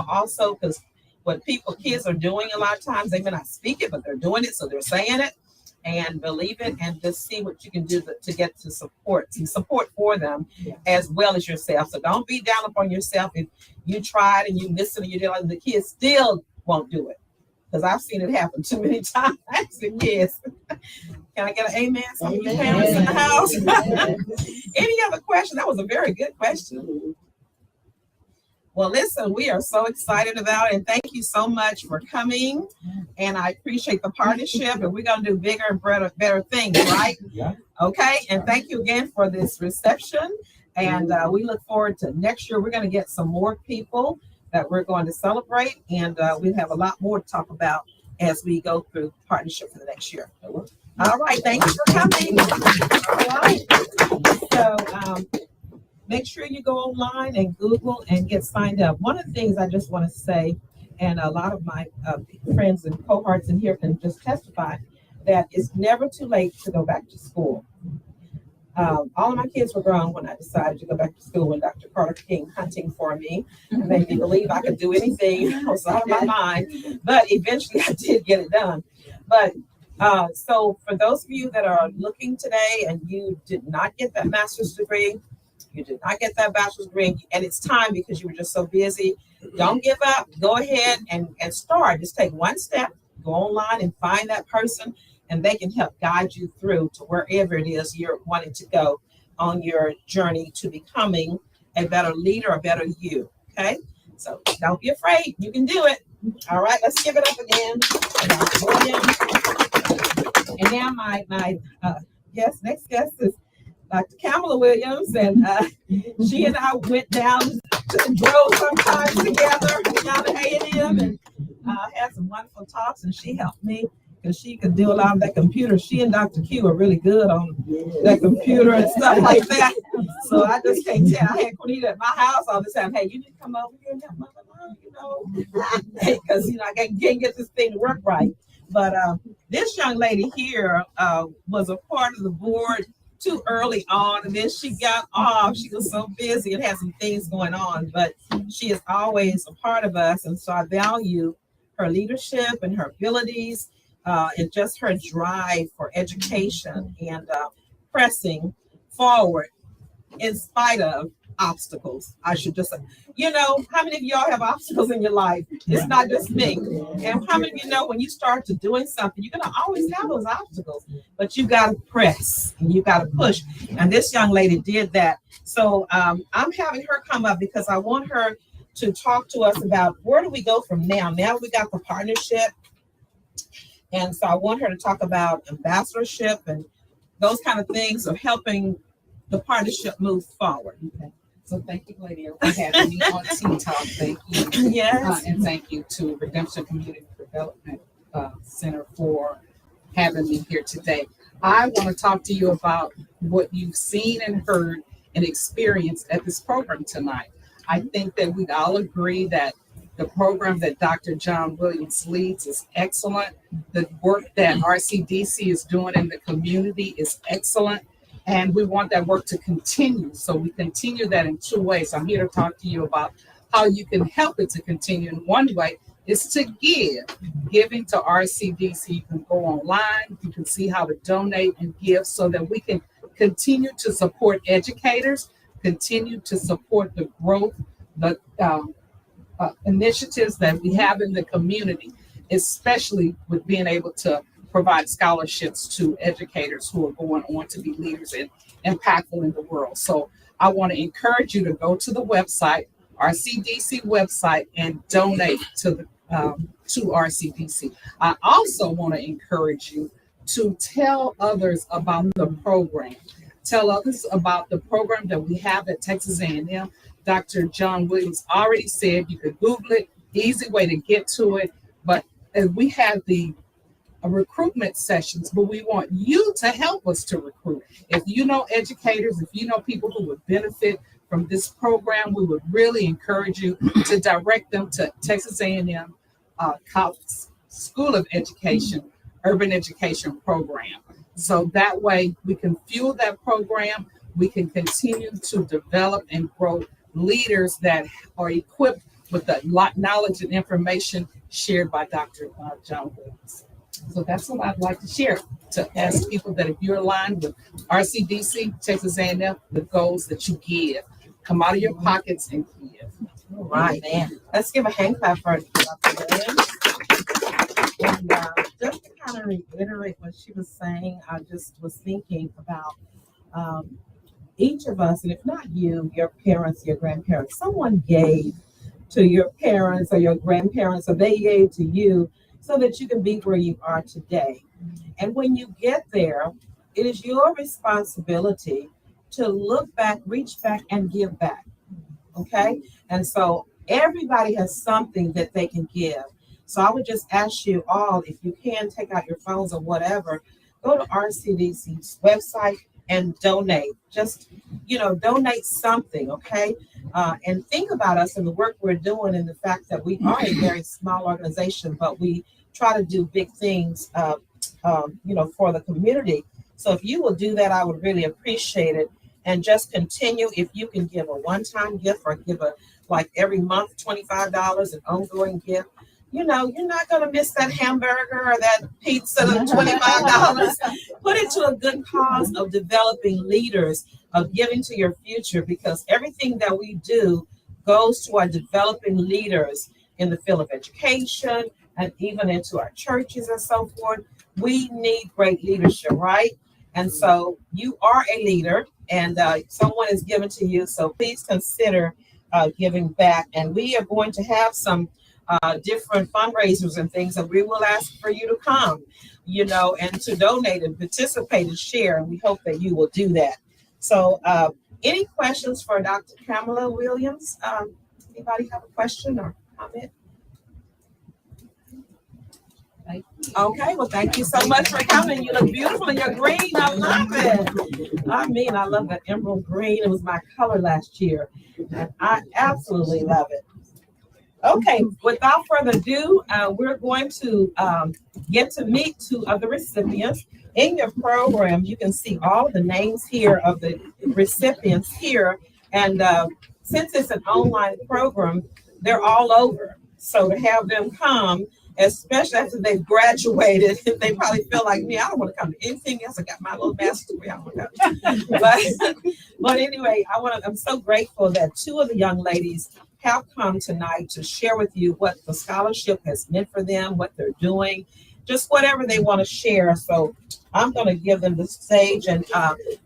Speaker 1: Also because what kids are doing a lot of times, they may not speak it, but they're doing it, so they're saying it. And believe it, and just see what you can do to get to support for them as well as yourself. So don't be down upon yourself if you tried and you listened and you did, and the kids still won't do it. Because I've seen it happen too many times with kids. Can I get an amen? Some of you parents in the house. Any other question? That was a very good question. Well, listen, we are so excited about it, and thank you so much for coming. And I appreciate the partnership, and we're going to do bigger and better things, right?
Speaker 4: Yeah.
Speaker 1: Okay, and thank you again for this reception. And we look forward to next year. We're going to get some more people that we're going to celebrate, and we have a lot more to talk about as we go through partnership for the next year. All right, thank you for coming. All right. So, make sure you go online and Google and get signed up. One of the things I just want to say, and a lot of my friends and cohorts in here can just testify, that it's never too late to go back to school. All of my kids were grown when I decided to go back to school, when Dr. Carter came hunting for me and made me believe I could do anything. I was out of my mind, but eventually I did get it done. But so for those of you that are looking today and you did not get that master's degree, you did not get that bachelor's degree, and it's time because you were just so busy. Don't give up. Go ahead and start. Just take one step. Go online and find that person, and they can help guide you through to wherever it is you're wanting to go on your journey to becoming a better leader, a better you. Okay? So don't be afraid. You can do it. All right, let's give it up again. And now my next guest is Dr. Kamala Williams, and she and I went down to the Grove sometimes together down at A&M and had some wonderful talks, and she helped me because she could do a lot of that computer. She and Dr. Q are really good on that computer and stuff like that. So I just can't tell. I had Cornita at my house all the time. Hey, you need to come over here and help Mother Mom, because I can't get this thing to work right. But this young lady here was a part of the board too early on, and then she got off. She was so busy and had some things going on, but she is always a part of us, and so I value her leadership and her abilities, and just her drive for education and pressing forward in spite of obstacles. I should just say, how many of y'all have obstacles in your life? It's not just me. And how many of you know when you start to doing something, you're gonna always have those obstacles, but you gotta press and you gotta push. And this young lady did that. So I'm having her come up because I want her to talk to us about where do we go from now. Now we got the partnership. And so I want her to talk about ambassadorship and those kind of things of helping the partnership move forward.
Speaker 7: Okay. So thank you, Lady, for having me on Teen Talk. Thank you.
Speaker 1: Yes.
Speaker 7: And thank you to Redemption Community Development Center for having me here today. I want to talk to you about what you've seen and heard and experienced at this program tonight. I think that we'd all agree that the program that Dr. John Williams leads is excellent. The work that RCDC is doing in the community is excellent. And we want that work to continue. So we continue that in two ways. I'm here to talk to you about how you can help it to continue. And one way is to give. Giving to RCDC, you can go online, you can see how to donate and give so that we can continue to support educators, continue to support the growth, the initiatives that we have in the community, especially with being able to provide scholarships to educators who are going on to be leaders and impactful in the world. So I want to encourage you to go to the website, RCDC website, and donate to RCDC. I also want to encourage you to tell others about the program. Tell others about the program that we have at Texas A&M. Dr. John Williams already said you could Google it, easy way to get to it. But we have the recruitment sessions, but we want you to help us to recruit. If you know educators, if you know people who would benefit from this program, we would really encourage you to direct them to Texas A&M School of Education, Urban Education Program. So that way we can fuel that program. We can continue to develop and grow leaders that are equipped with the knowledge and information shared by Dr. John Williams. So that's what I'd like to share, to ask people that if you're aligned with RCDC, Texas A&M, the goals that you give, come out of your pockets and give.
Speaker 1: All right, man. Let's give a hand clap for Dr. Williams. And just to kind of reiterate what she was saying, I just was thinking about each of us, and if not you, your parents, your grandparents, someone gave to your parents or your grandparents, or they gave to you so that you can be where you are today. And when you get there, it is your responsibility to look back, reach back, and give back. Okay? And so everybody has something that they can give. So I would just ask you all, if you can take out your phones or whatever, go to RCDC's website and donate. Just, donate something, okay? And think about us and the work we're doing and the fact that we are a very small organization, but we try to do big things, for the community. So if you will do that, I would really appreciate it. And just continue. If you can give a one-time gift or give like every month, $25, an ongoing gift, you're not going to miss that hamburger or that pizza, the $25. Put it to a good cause of developing leaders, of giving to your future, because everything that we do goes to our developing leaders in the field of education and even into our churches and so forth. We need great leadership, right? And so you are a leader, and someone is given to you. So please consider giving back. And we are going to have some different fundraisers and things, and we will ask for you to come, and to donate and participate and share. And we hope that you will do that. So any questions for Dr. Kamala Williams? Anybody have a question or comment? Okay, well, thank you so much for coming. You look beautiful in your green. I love it. I mean, I love that emerald green. It was my color last year, and I absolutely love it. Okay, without further ado, we're going to get to meet two of the recipients. In your program, you can see all of the names here of the recipients here. And since it's an online program, they're all over. So to have them come, especially after they've graduated, they probably feel like me. I don't want to come to anything else. I got my little master's degree. I don't want to come. But anyway, I'm so grateful that two of the young ladies have come tonight to share with you what the scholarship has meant for them, what they're doing, just whatever they want to share. So I'm going to give them the stage. And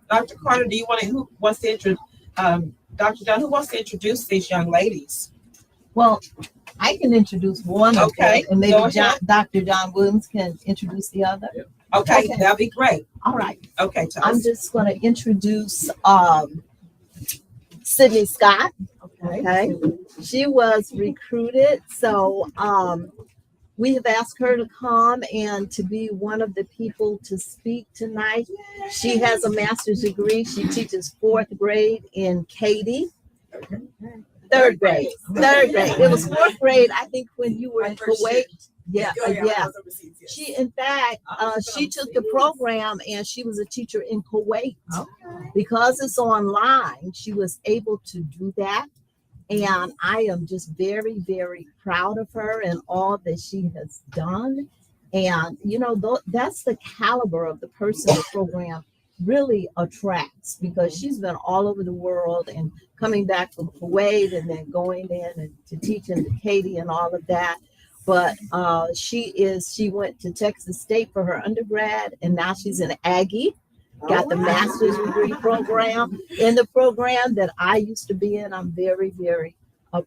Speaker 1: Dr. Carter, who wants to introduce, Dr. John, who wants to introduce these young ladies?
Speaker 2: Well, I can introduce one of
Speaker 1: Okay,
Speaker 2: them, and
Speaker 1: go
Speaker 2: maybe
Speaker 1: ahead.
Speaker 2: Dr. John Williams can introduce the other.
Speaker 1: Okay,
Speaker 2: Okay.
Speaker 1: that'd be great.
Speaker 2: All right.
Speaker 1: Okay, tell
Speaker 2: I'm
Speaker 1: us.
Speaker 2: just going to introduce Sydney Scott. Okay. She was recruited. So we have asked her to come and to be one of the people to speak tonight. She has a master's degree. She teaches 4th grade in Katy. Third grade. It was 4th grade, I think, when you were in Kuwait. Yeah. She, in fact, she took the program and she was a teacher in Kuwait. Because it's online, she was able to do that. And I am just very, very proud of her and all that she has done. And, you know, that's the caliber of the person the program really attracts, because she's been all over the world and coming back from Kuwait and then going in and to teach in Katy and all of that. But she went to Texas State for her undergrad, and now she's an Aggie. Got the master's degree program in the program that I used to be in. I'm very, very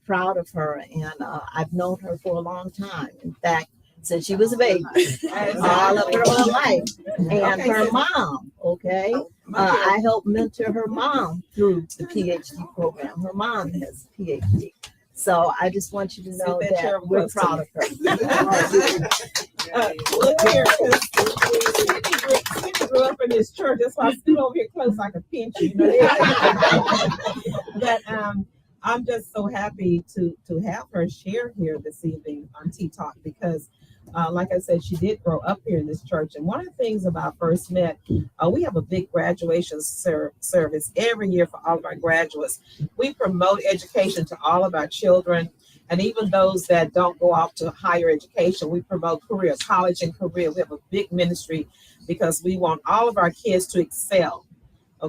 Speaker 2: proud of her, and I've known her for a long time. In fact, since she was a baby, all of her life. And her mom, I helped mentor her mom through the PhD program. Her mom has a PhD. So I just want you to know that we're proud of her.
Speaker 1: Look here, Cindy grew up in this church. That's why I stood over here close so I could pinch you. But I'm just so happy to have her share here this evening on Tea Talk, because like I said, she did grow up here in this church. And one of the things about First Met, we have a big graduation service every year for all of our graduates. We promote education to all of our children, and even those that don't go off to higher education. We promote career, college and career. We have a big ministry because we want all of our kids to excel,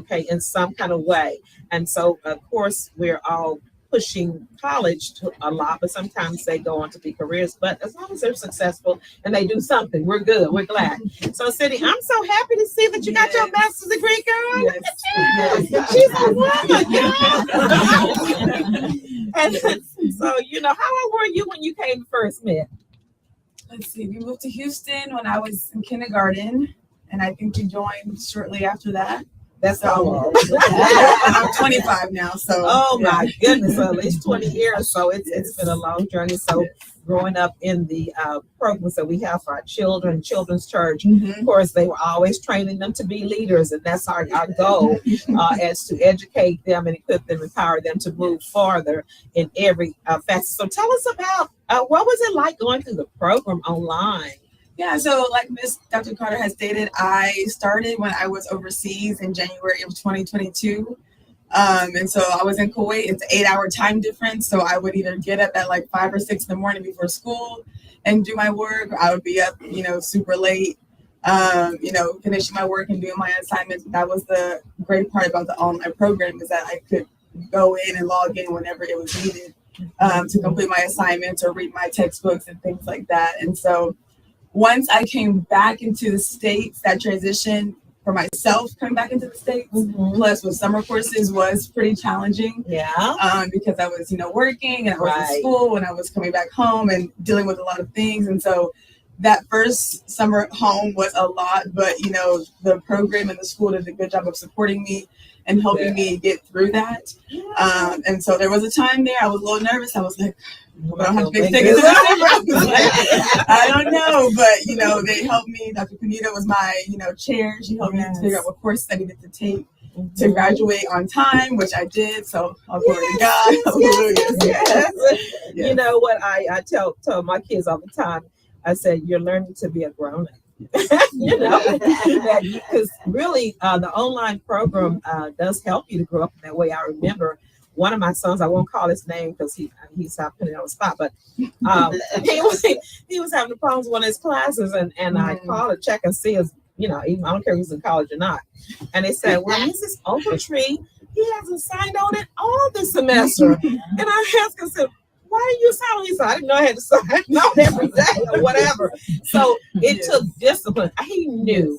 Speaker 1: in some kind of way. And so, of course, we're all pushing college to a lot, but sometimes they go on to be careers. But as long as they're successful and they do something, we're good. We're glad. So, Cindy, I'm so happy to see that you got your master's degree, girl. Yes. She's a woman, And so, how old were you when you came to First Met?
Speaker 8: Let's see, we moved to Houston when I was in kindergarten, and I think we joined shortly after that.
Speaker 1: That's all.
Speaker 8: I'm 25 now, so.
Speaker 1: Oh my goodness, so at least 20 years. So it's been a long journey. So growing up in the programs that we have for our children, Children's Church, of course, they were always training them to be leaders. And that's our goal, is to educate them and equip them, empower them to move farther in every facet. So tell us about what was it like going through the program online?
Speaker 8: Yeah, so like Dr. Carter has stated, I started when I was overseas in January of 2022. And so I was in Kuwait. It's an 8-hour time difference. So I would either get up at like 5 or 6 in the morning before school and do my work. Or I would be up, super late, finishing my work and doing my assignments. That was the great part about the online program, is that I could go in and log in whenever it was needed to complete my assignments or read my textbooks and things like that. And so once I came back into the States, that transition for myself coming back into the States, plus with summer courses, was pretty challenging.
Speaker 1: Yeah.
Speaker 8: Because I was, working and I was in school and I was coming back home and dealing with a lot of things. And so that first summer at home was a lot, but, the program and the school did a good job of supporting me and helping me get through that. And so there was a time there I was a little nervous. I was like, I don't have big tickets. I don't know, but you know, they helped me. Dr. Panita was my, you know, chair. She helped me to figure out what courses I needed to take to graduate on time, which I did. So all glory to God.
Speaker 1: Yes.
Speaker 8: Yes.
Speaker 1: You know what I tell my kids all the time? I said, you're learning to be a grown up. You know, because really the online program does help you to grow up in that way. I remember one of my sons, I won't call his name because he's not putting it on the spot, but he was having problems with one of his classes, and I called to check and see his, you know, even, I don't care if he's in college or not. And they said, well, Mrs. Ogletree, he hasn't signed on at all this semester. And I asked him, said, why did you sign on? He said, I didn't know I had to sign on every day or whatever. So it took discipline. He knew.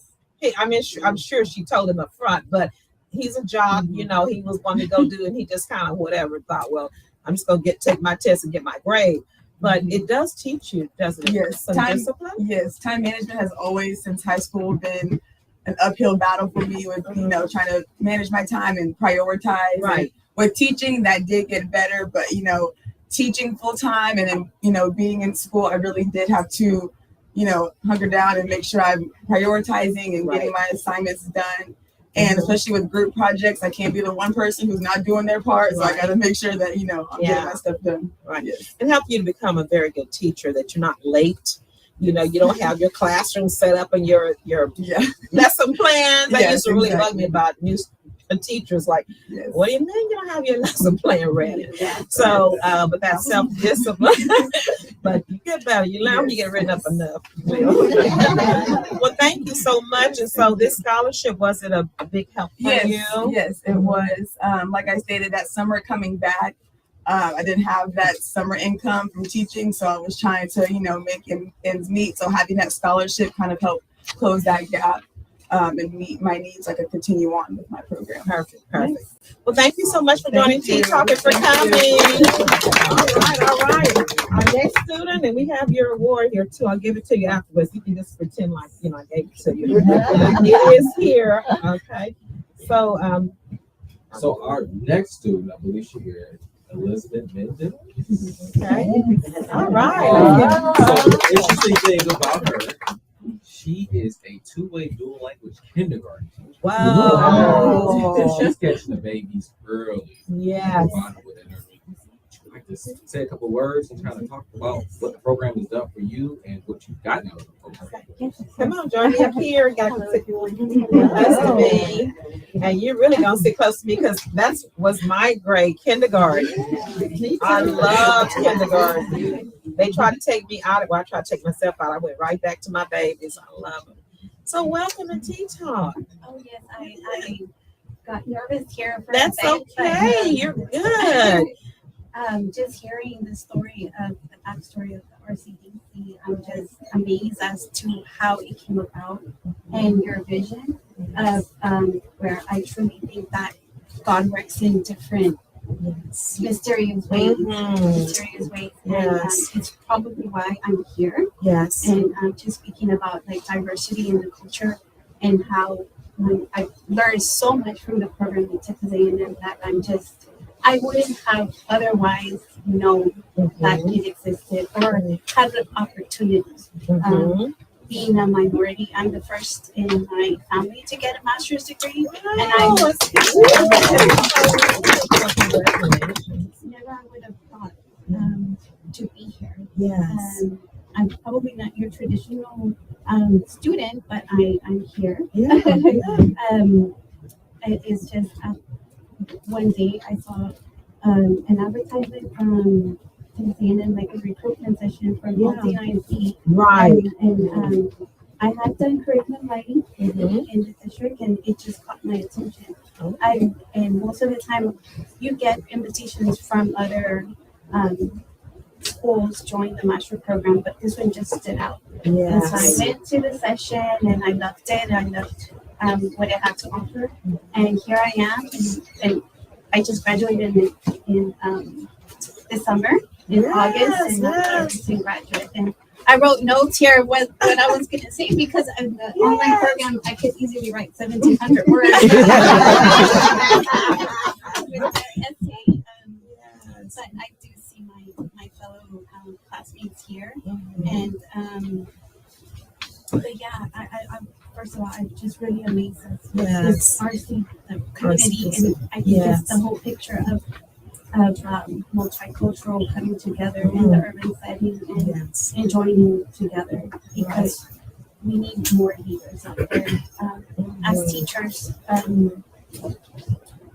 Speaker 1: I'm sure she told him up front, but he's a jock, you know, he was wanting to go do, and he just kind of whatever thought, well, I'm just going to take my test and get my grade. But it does teach you, doesn't it?
Speaker 8: Yes,
Speaker 1: Some discipline.
Speaker 8: Yes, time management has always, since high school, been an uphill battle for me with, you know, trying to manage my time and prioritize.
Speaker 1: Right.
Speaker 8: And with teaching, that did get better, but, you know, teaching full time and then, you know, being in school, I really did have to, you know, hunker down and make sure I'm prioritizing and getting my assignments done. And especially with group projects, I can't be the one person who's not doing their part. So I got to make sure that, you know, I'm getting my stuff done.
Speaker 1: Right.
Speaker 8: Yes.
Speaker 1: And help you to become a very good teacher, that you're not late. You know, you don't have your classroom set up and your lesson plans. That used to really bug me about new teachers. Like, what do you mean you don't have your lesson plan ready? So, but that's self-discipline. But you get better. You learn when you get written up enough. Well, thank you so much. And so this scholarship, was it a big help for you?
Speaker 8: Yes, it was. Like I stated, that summer coming back, I didn't have that summer income from teaching, so I was trying to, you know, make ends meet. So having that scholarship kind of helped close that gap and meet my needs. I could continue on with my program.
Speaker 1: Perfect. Well, thank you so much for joining Tea Talk and for coming. All right. Our next student, and we have your award here too. I'll give it to you afterwards. You can just pretend like, you know, I gave it to you. It is here. Okay. So,
Speaker 4: So our next student, I believe she is Elizabeth Menden.
Speaker 1: okay. All right.
Speaker 4: So the interesting thing about her, she is a two-way dual language kindergarten teacher.
Speaker 1: Wow.
Speaker 4: She's catching the babies early.
Speaker 1: Yes.
Speaker 4: I just say a couple words and kind of talk about what the program has done for you and what you've gotten out of the program.
Speaker 1: Come on, join me up here. You got to sit close to me. And you're really going to sit close to me because that was my grade, kindergarten. I loved kindergarten. They tried to take me out. Well, I tried to take myself out. I went right back to my babies. I love them. So welcome to Tea Talk.
Speaker 9: Oh, yes, I got nervous here for
Speaker 1: That's
Speaker 9: a bit.
Speaker 1: okay. You're good.
Speaker 9: Just hearing the story of the backstory of the RCDC, I'm just amazed as to how it came about and your vision of where I truly think that God works in different mysterious ways. Mysterious ways.
Speaker 1: Yes.
Speaker 9: And it's probably why I'm here.
Speaker 1: Yes.
Speaker 9: And just speaking about like diversity in the culture and how I've learned so much from the program at Texas A&M that I wouldn't have otherwise known that it existed or had the opportunity. Being a minority, I'm the first in my family to get a master's degree, and I never would have thought to be here.
Speaker 1: Yes.
Speaker 9: I'm probably not your traditional student, but I'm here.
Speaker 1: Yeah.
Speaker 9: It's just one day I saw an advertisement from CNN, like a recruitment session for multi-IMC.
Speaker 1: Right.
Speaker 9: And I had done curriculum writing in the district, and it just caught my attention. And most of the time, you get invitations from other schools join the master program, but this one just stood out. And so I went to the session, and I loved it. I loved what it had to offer, and here I am. And I just graduated in this summer, in August, and I'm a recent graduate. And I wrote notes here what I was going to say because in the online program I could easily write 1,700 words with the essay. But I do see my fellow it just really amazes
Speaker 1: Yes.
Speaker 9: this RC community,
Speaker 1: RC,
Speaker 9: and I think
Speaker 1: yes.
Speaker 9: it's the whole picture of multicultural coming together in the urban setting and
Speaker 1: Yes.
Speaker 9: joining together, because we need more leaders out there. As teachers,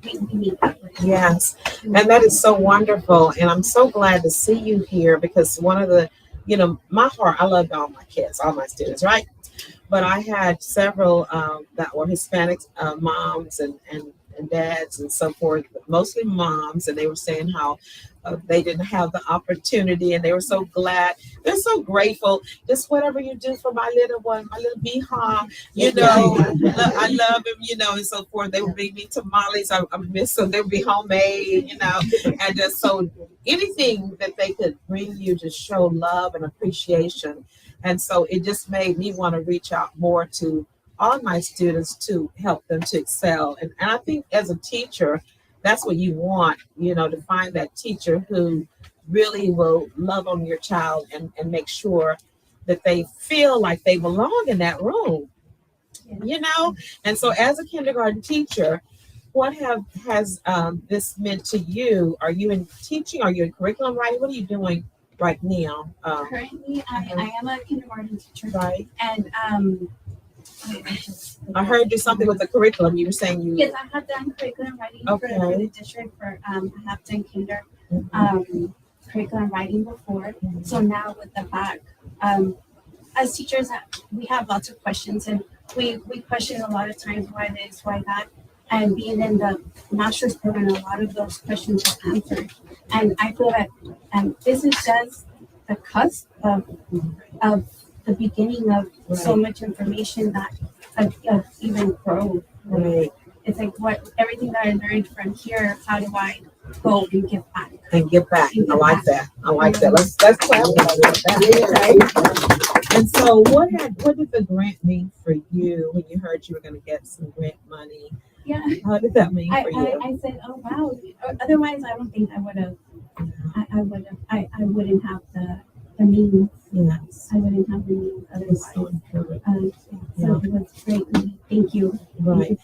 Speaker 9: we need that.
Speaker 1: Yes. And that is so wonderful. And I'm so glad to see you here, because one of the, my heart, I love all my kids, all my students, right? But I had several that were Hispanic moms and dads and so forth, but mostly moms, and they were saying how they didn't have the opportunity, and they were so glad. They're so grateful. Just whatever you do for my little one, my little Biha, I love him, and so forth. They would bring me tamales. I miss them. They would be homemade, and just so anything that they could bring you to show love and appreciation. And so it just made me want to reach out more to all my students to help them to excel. And I think as a teacher, that's what you want, to find that teacher who really will love on your child and make sure that they feel like they belong in that room, And so as a kindergarten teacher, what has this meant to you? Are you in teaching? Are you in curriculum writing? What are you doing right now?
Speaker 9: Currently, I am a kindergarten teacher,
Speaker 1: Right.
Speaker 9: and
Speaker 1: I heard you something with the curriculum. You were saying you.
Speaker 9: Yes, I have done curriculum writing for the district. I have done kinder curriculum writing before. So now with the back, as teachers, we have lots of questions, and we question a lot of times why this, why that. And being in the master's program, a lot of those questions are answered. And I feel that this is just the cusp of the beginning of so much information that of even growth.
Speaker 1: Right.
Speaker 9: It's like everything that I learned from here, how do I go and give back?
Speaker 1: And give back. I like that. Let's clap that. Okay. And so what did the grant mean for you when you heard you were going to get some grant money?
Speaker 9: Yeah.
Speaker 1: How did that mean for you?
Speaker 9: I said, oh wow. Otherwise I don't think I would have I wouldn't have the means.
Speaker 1: Yes.
Speaker 9: I wouldn't have the means otherwise. So it was great. Thank you.
Speaker 1: Right.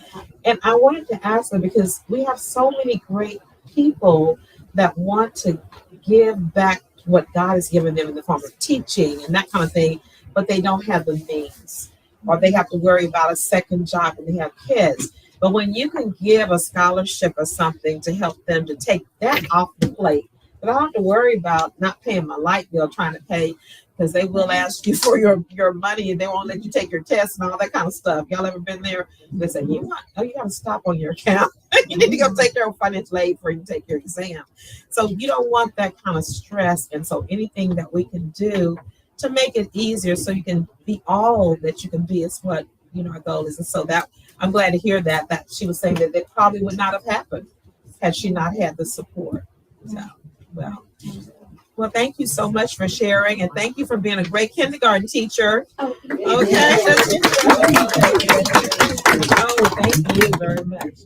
Speaker 1: And I wanted to ask them, because we have so many great people that want to give back what God has given them in the form of teaching and that kind of thing, but they don't have the means, or they have to worry about a second job and they have kids. But when you can give a scholarship or something to help them to take that off the plate, but I don't have to worry about not paying my light bill, trying to pay, because they will ask you for your money and they won't let you take your test and all that kind of stuff. Y'all ever been there? They say, you got to stop on your account. You need to go take care of financial aid before you take your exam. So you don't want that kind of stress. And so anything that we can do to make it easier so you can be all that you can be is what, our goal is. And so that I'm glad to hear that she was saying that it probably would not have happened had she not had the support. So, well, thank you so much for sharing, and thank you for being a great kindergarten teacher.
Speaker 9: Oh,
Speaker 1: Okay. Oh, thank you very much.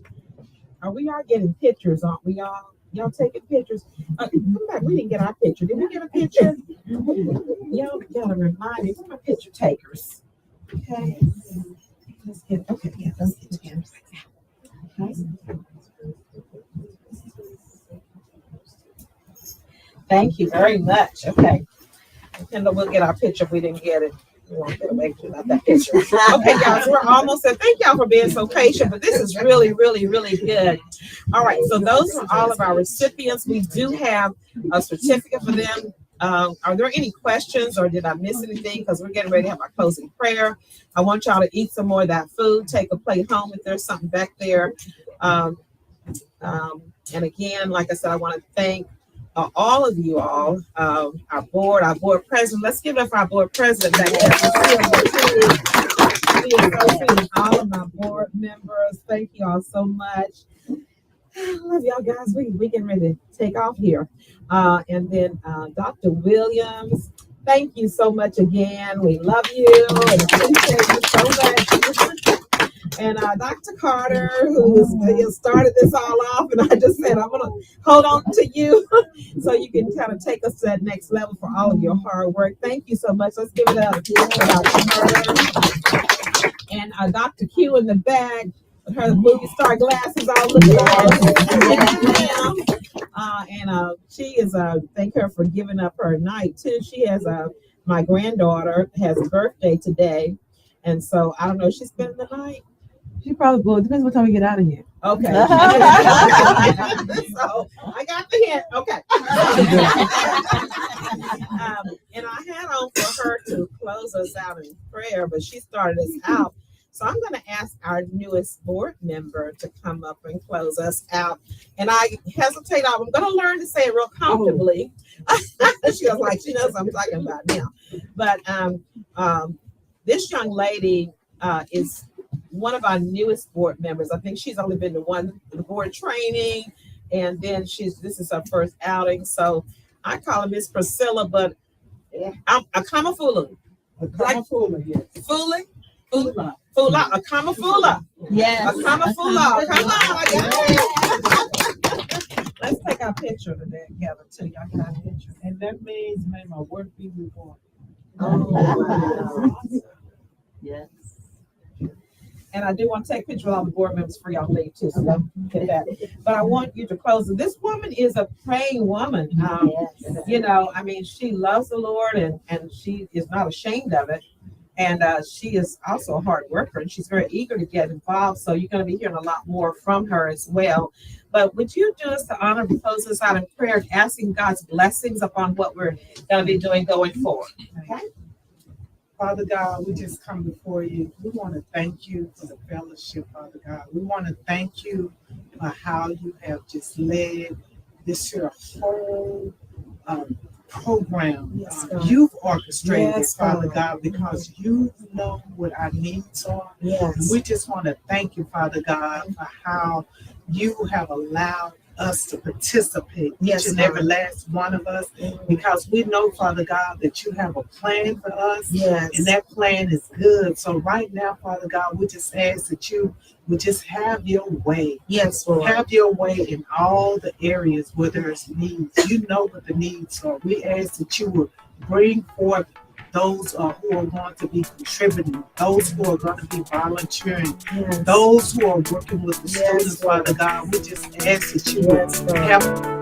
Speaker 1: We are getting pictures, aren't we, y'all? Y'all taking pictures? Come back. We didn't get our picture. Did we get a picture? Y'all gotta remind me. We're picture takers. Okay. Let's get pictures. Okay. Thank you very much. Okay. Kendall, we'll get our picture if we didn't get it. We won't get away from that picture. Okay, guys, we're almost there. Thank y'all for being so patient, but this is really, really, really good. All right, so those are all of our recipients. We do have a certificate for them. Are there any questions, or did I miss anything? Because we're getting ready to have our closing prayer. I want y'all to eat some more of that food. Take a plate home if there's something back there. And again, like I said, I want to thank all of you all, our board president. Let's give it up for our board president back there. All of my board members, thank you all so much. I love y'all guys. We getting ready to take off here. And then Dr. Williams, thank you so much again. We love you and appreciate you so much. And Dr. Carter, who started this all off, and I just said, I'm going to hold on to you so you can kind of take us to that next level for all of your hard work. Thank you so much. Let's give it up for Dr. Carter. And Dr. Q in the back with her movie star glasses all looking and she is thank her for giving up her night too. She has my granddaughter has a birthday today, and so I don't know. She's spending the night.
Speaker 3: She probably will. Depends what time we get out of here.
Speaker 1: Okay. So I got the hint. Okay. And I had on for her to close us out in prayer, but she started us out. So I'm going to ask our newest board member to come up and close us out. And I hesitate. I'm going to learn to say it real comfortably. She was like, she knows what I'm talking about now. But this young lady is one of our newest board members. I think she's only been to the board training, and then this is her first outing. So I call her Miss Priscilla, but I'm a Kamafula.
Speaker 3: A Kamafula, yes.
Speaker 1: Fula? Fula, a Kamafula.
Speaker 2: Yes.
Speaker 1: A Kamafula. Come on, I got it. Let's take our picture together too. Y'all got our picture.
Speaker 3: And that means, may my work be rewarded.
Speaker 1: Oh, wow.
Speaker 2: Yes.
Speaker 1: And I do want to take a picture of all the board members for y'all leave too, so don't get that. But I want you to close. This woman is a praying woman. You know, I mean, she loves the Lord and she is not ashamed of it. And she is also a hard worker, and she's very eager to get involved. So you're going to be hearing a lot more from her as well. But would you do us the honor to close us out in prayer, asking God's blessings upon what we're going to be doing going forward? Okay.
Speaker 3: Father God, we just come before you. We want to thank you for the fellowship, Father God. We want to thank you for how you have just led this here whole program.
Speaker 1: Yes, God.
Speaker 3: You've orchestrated
Speaker 1: Yes,
Speaker 3: it, Father
Speaker 1: God.
Speaker 3: God, because you know what our needs are.
Speaker 1: Yes.
Speaker 3: We just want to thank you, Father God, for how you have allowed us to participate,
Speaker 1: Yes,
Speaker 3: each and
Speaker 1: God.
Speaker 3: every last one of us, because we know, Father God, that you have a plan for us.
Speaker 1: Yes.
Speaker 3: And that plan is good. So right now, Father God, we just ask that you would just have your way.
Speaker 1: Yes, Lord.
Speaker 3: Have your way in all the areas where there's needs. You know what the needs are. We ask that you would bring forth those who are going to be contributing, those who are going to be volunteering,
Speaker 1: Yes.
Speaker 3: those who are working with the
Speaker 1: Yes,
Speaker 3: students,
Speaker 1: Lord.
Speaker 3: Father God. We just ask that you
Speaker 1: Yes,
Speaker 3: would
Speaker 1: Lord.
Speaker 3: have